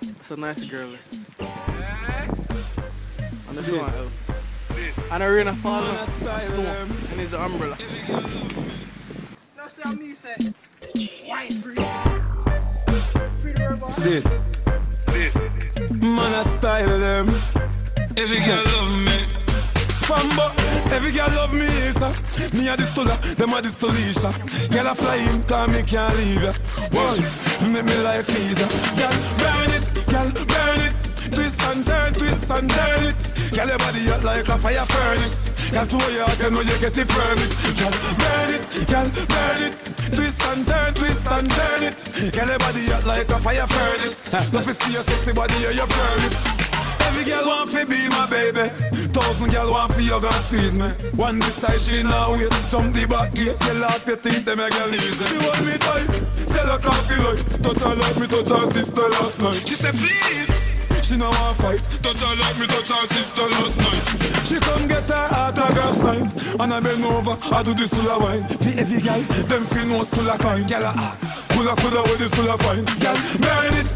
It's a nice girl. On the floor, and I ran a fall down. I need the umbrella. No, see how me say white free. Free the rubber. See it. Man, I style them. Every girl love me. Famba, every girl love me, sir. Me a this Tula, them a this Tulisha. Girl a fly him, cause me can't leave ya. One, you make me life easier. Girl, burn it, twist and turn it. Girl, your body hot like a fire furnace. Girl, to your heart, you know you get the permit. Girl, burn it, twist and turn it. Girl, your body hot like a fire furnace. Don't see your sexy body or your permit. Every girl want to be my baby. 1,000 girl want to hug and squeeze me. One this side she now wait. Jump the back gate. Tell her if you think them a girl easy. She hold me tight. Sell her coffee light. Touch her like me touch her sister last night. She said please. She no want fight. Touch her like me touch her sister last night. She come get her autograph sign. And I bend over. I do this full of wine. For every girl, them feel no full of kind. Girl a hot. Full of with this full of fine. Girl burn it.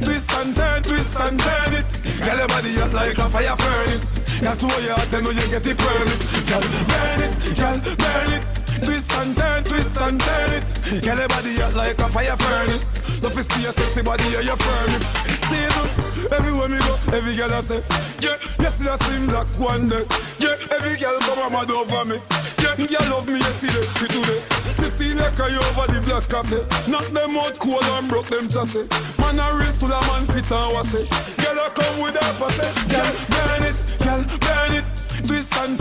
Twist and turn it. Girl, your body hot like a fire furnace. Girl, to your heart, you know you get the permit. Girl, burn it. Twist and turn it. Girl, your body hot like a fire furnace. Love to see your sexy body or your permit. Stay up, everywhere me go, every girl I say, yeah. You see a slim black one day, yeah. Every girl come and mad over me, yeah. Girl love me, you see the today. See like I over the black cafe. Knock them out cold and broke them chassis. Man a wrist to the man fit and was it. Girl a come with a passe. Girl burn it. Twist and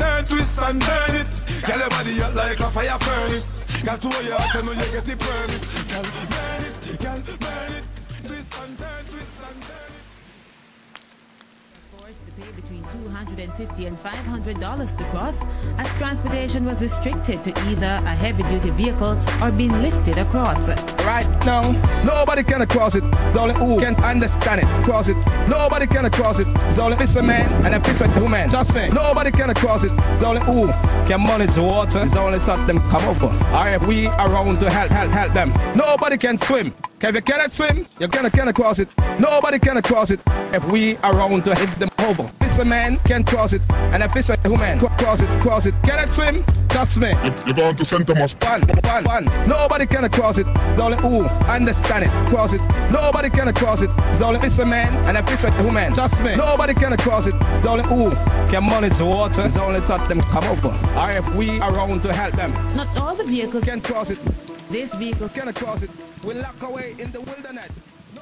turn it. Girl your body hot like a fire furnace. Girl to your heart you know you get the permit. Girl burn it. Twist and turn it. Forced to pay between $250 and $500 to cross, as transportation was restricted to either a heavy-duty vehicle or being lifted across. Right now, nobody can cross it. The only who can understand it. Cross it. Nobody can cross it. The only fisherman and a fisherwoman. Just me. Nobody can cross it. The only who can manage the water. It's only something come over. Or if we around to help them. Nobody can swim. If you cannot swim, you cannot cross it. Nobody can cross it if we around to hit them over. Fisherman can cross it, and a fisherwoman cross it. Cannot swim, just me. You're going to St. Thomas. One. Nobody can cross it. The only who understand it. Cross it. Nobody can cross it. The only fisherman and a fisherwoman. Just me. Nobody can cross it. The only who can manage the water. It's only something come over. Or if we around to help them. Not all the vehicles can cross it. This vehicle cannot cross it. We lock away in the wilderness. No.